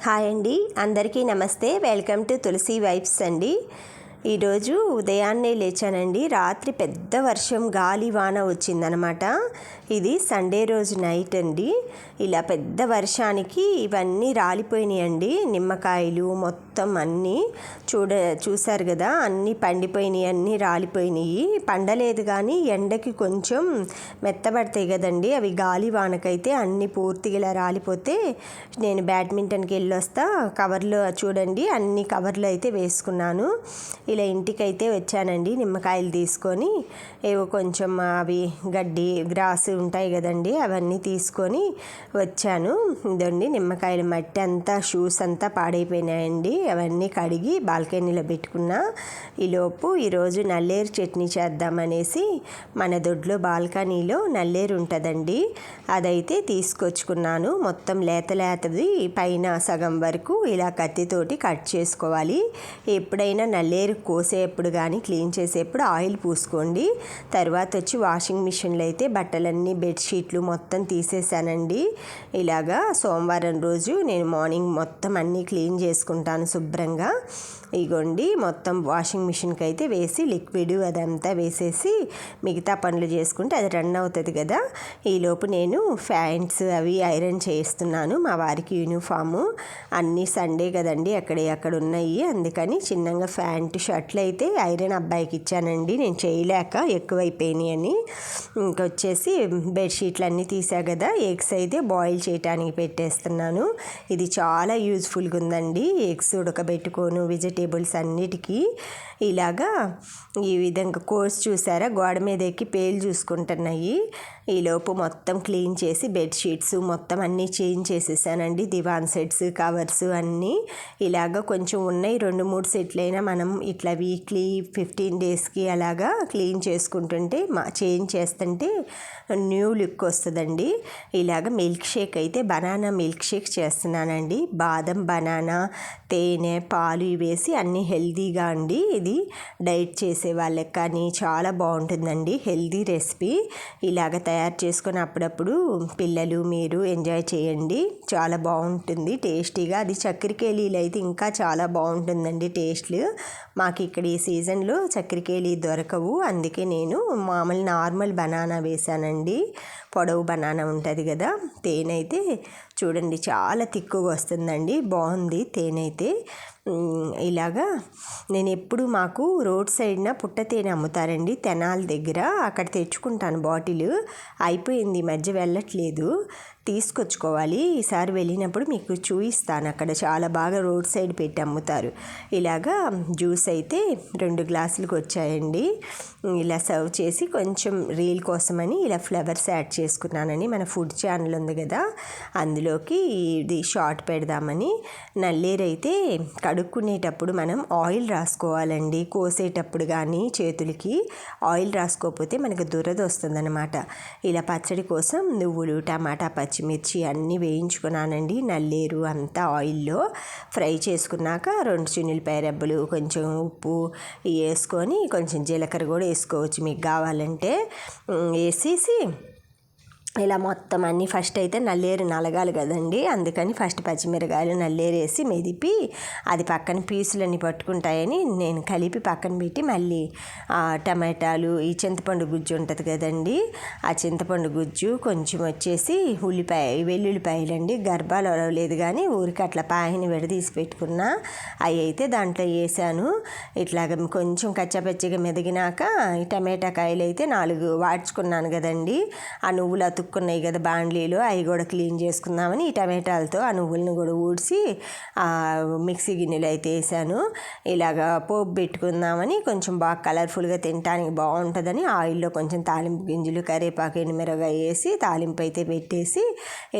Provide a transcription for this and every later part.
Hi అండి, అందరికీ నమస్తే. వెల్కమ్ టు తులసి వైబ్స్ అండి. ఈరోజు ఉదయాన్నే లేచానండి. రాత్రి పెద్ద వర్షం, గాలి, వాన వచ్చిందనమాట. ఇది సండే రోజు నైట్ అండి. ఇలా పెద్ద వర్షానికి ఇవన్నీ రాలిపోయినాయండి. నిమ్మకాయలు మొత్తం అన్నీ చూశారు కదా, అన్నీ పండిపోయినాయి, అన్నీ రాలిపోయినాయి. పండలేదు కానీ ఎండకి కొంచెం మెత్తబడతాయి కదండి. అవి గాలి వానకైతే అన్నీ పూర్తిగా ఇలా రాలిపోతే నేను బ్యాడ్మింటన్కి వెళ్ళొస్తా. కవర్లో చూడండి, అన్ని కవర్లు అయితే వేసుకున్నాను. ఇలా ఇంటికైతే వచ్చానండి. నిమ్మకాయలు తీసుకొని ఏవో కొంచెం అవి గడ్డి గ్రాస్ ఉంటాయి కదండి, అవన్నీ తీసుకొని వచ్చాను. ఇదండి నిమ్మకాయల మట్టి అంతా, షూస్ అంతా పాడైపోయినాయండి. అవన్నీ కడిగి బాల్కనీలో పెట్టుకున్నా. ఈరోజు నల్లేరు చట్నీ చేద్దామనేసి మన దొడ్లో బాల్కనీలో నల్లేరు ఉంటుందండి, అదైతే తీసుకొచ్చుకున్నాను. మొత్తం లేతది పైన సగం వరకు ఇలా కత్తితోటి కట్ చేసుకోవాలి. ఎప్పుడైనా నల్లేరు కోసేప్పుడు కానీ క్లీన్ చేసేప్పుడు ఆయిల్ పూసుకోండి. తర్వాత వచ్చి వాషింగ్ మిషన్లో అయితే బట్టలన్నీ, బెడ్షీట్లు మొత్తం తీసేసానండి. ఇలాగా సోమవారం రోజు నేను మార్నింగ్ మొత్తం అన్నీ క్లీన్ చేసుకుంటాను శుభ్రంగా. ఇగోండి మొత్తం వాషింగ్ మిషన్కి అయితే వేసి లిక్విడ్ అదంతా వేసేసి మిగతా పనులు చేసుకుంటే అది రన్ అవుతుంది కదా. ఈలోపు నేను ప్యాంట్స్ అవి ఐరన్ చేస్తున్నాను. మా వారికి యూనిఫాము అన్నీ సండే కదండి, అక్కడ ఉన్నాయి. అందుకని చిన్నగా ప్యాంటు, షర్ట్లు అయితే ఐరన్ అబ్బాయికి ఇచ్చానండి, నేను చేయలేక ఎక్కువైపోయినాయి అని. ఇంకొచ్చేసి బెడ్షీట్లు అన్నీ తీసా కదా, ఎగ్స్ అయితే బాయిల్ చేయడానికి పెట్టేస్తున్నాను. ఇది చాలా యూజ్ఫుల్గా ఉందండి. ఎగ్స్ ఉడకబెట్టుకోను వెజిటేబుల్స్ అన్నిటికీ. ఇలాగా ఈ విధంగా కోర్స్ చూసారా, గోడ మీద ఎక్కి పేలు చూసుకుంటున్నాయి. ఈలోపు మొత్తం క్లీన్ చేసి బెడ్షీట్స్ మొత్తం అన్నీ చేంజ్ చేసేసానండి. దివాన్ సెట్స్, కవర్స్ అన్నీ ఇలాగ కొంచెం ఉన్నాయి. 2-3 సెట్లు అయినా మనం ఇట్లా వీక్లీ 15 డేస్కి అలాగా క్లీన్ చేసుకుంటుంటే, చేంజ్ చేస్తుంటే న్యూ లుక్ వస్తుందండి. ఇలాగ మిల్క్ షేక్ అయితే బనానా మిల్క్ షేక్ చేస్తున్నానండి. బాదం, బనానా, తేనె, పాలు వేసి అన్నీ హెల్తీగా అండి. ఇది డైట్ చేసే వాళ్ళకి కానీ చాలా బాగుంటుందండి, హెల్తీ రెసిపీ. ఇలాగ తయారు చేసుకొని అప్పుడప్పుడు పిల్లలు, మీరు ఎంజాయ్ చేయండి. చాలా బాగుంటుంది టేస్టీగా. అది చక్కెరకేళీలు అయితే ఇంకా చాలా బాగుంటుందండి టేస్ట్లు. మాకు ఇక్కడ ఈ సీజన్లో చక్కెరకేళీ దొరకవు, అందుకే నేను మామూలు నార్మల్ బనానా వేసానండి. పొడవు బనానా ఉంటుంది కదా. తేనె అయితే చూడండి చాలా తిక్కుగా వస్తుందండి, బాగుంది తేనె అయితే. ఇలాగా నేను ఎప్పుడు మాకు రోడ్ సైడ్న పుట్ట తేనె అమ్ముతారండి తెనాలి దగ్గర, అక్కడ తెచ్చుకుంటాను బాటిల్. అయిపోయింది, ఈ మధ్య వెళ్ళట్లేదు, తీసుకొచ్చుకోవాలి. ఈసారి వెళ్ళినప్పుడు మీకు చూపిస్తాను. అక్కడ చాలా బాగా రోడ్ సైడ్ పెట్టి అమ్ముతారు. ఇలాగా జ్యూస్ అయితే 2 గ్లాసులకు వచ్చాయండి. ఇలా సర్వ్ చేసి కొంచెం రీల్ కోసమని ఇలా ఫ్లవర్స్ యాడ్ చేసుకున్నానని, మన ఫుడ్ ఛానల్ ఉంది కదా అందులోకి ఇది షార్ట్ పెడదామని. నల్లేరు అయితే కడుక్కునేటప్పుడు మనం ఆయిల్ రాసుకోవాలండి. కోసేటప్పుడు కానీ చేతులకి ఆయిల్ రాసుకోకపోతే మనకు దురద వస్తుందన్నమాట. ఇలా పచ్చడి కోసం నువ్వులు, టమాటా, పచ్చిమిర్చి అన్నీ వేయించుకున్నానండి. నల్లేరు అంతా ఆయిల్లో ఫ్రై చేసుకున్నాక 2 చిన్నులపాయ రెబ్బలు, కొంచెం ఉప్పు వేసుకొని కొంచెం జీలకర్ర కూడా వేసుకోవచ్చు మీకు కావాలంటే. వేసేసి ఇలా మొత్తం అన్నీ ఫస్ట్ అయితే నల్లేరు నలగాలి కదండి, అందుకని ఫస్ట్ పచ్చిమిరకాయలు నల్లేరు వేసి మెదిపి అది పక్కన పీసులన్నీ పట్టుకుంటాయని నేను కలిపి పక్కన పెట్టి మళ్ళీ టమాటాలు, ఈ చింతపండు గుజ్జు ఉంటుంది కదండి, ఆ చింతపండు గుజ్జు కొంచెం వచ్చేసి వెల్లుల్లిపాయలు అండి, గర్భాలు లేదు కానీ ఊరికి అట్లా పాయని విడదీసి పెట్టుకున్నా, అవి అయితే దాంట్లో వేసాను. ఇట్లాగ కొంచెం కచ్చాపచ్చిగా మెదిగినాక ఈ టమాటా కాయలు అయితే 4 వాడ్చుకున్నాను కదండి. ఆ నువ్వులు అతుక్కున్నాయి కదా బాండ్లీలో, అవి కూడా క్లీన్ చేసుకుందామని ఈ టమాటాలతో ఆ నువ్వులను కూడా ఊడ్చి మిక్సీ గిన్నెలు అయితే వేసాను. ఇలాగ పోపు పెట్టుకుందామని, కొంచెం బాగా కలర్ఫుల్గా తినడానికి బాగుంటుందని ఆయిల్లో కొంచెం తాలింపు గింజలు, కరివేపాకు, ఎండుమిరపకాయ వేసి తాలింపు అయితే పెట్టేసి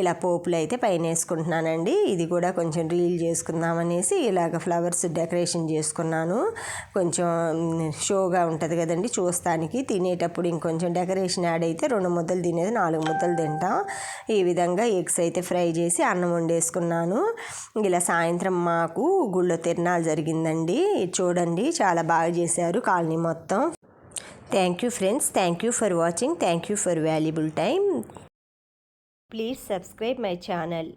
ఇలా పోపులు అయితే పైన వేసుకుంటున్నానండి. ఇది కూడా కొంచెం రీల్ చేసుకుందామనేసి ఇలాగ ఫ్లవర్స్ డెకరేషన్ చేసుకున్నాను. కొంచెం షోగా ఉంటుంది కదండి చూస్తానికి, తినేటప్పుడు ఇంకొంచెం డెకరేషన్ యాడ్ అయితే 2 ముద్దలు తినేది 4 ముద్దలు తింటాం. ఈ విధంగా ఎగ్స్ అయితే ఫ్రై చేసి అన్నం వండేసుకున్నాను. ఇలా సాయంత్రం మాకు గుళ్ళో తిరునాళ్ళు జరిగిందండి. చూడండి చాలా బాగా చేశారు కాలనీ మొత్తం. Thank you friends, thank you for watching, thank you for valuable time. Please subscribe my channel.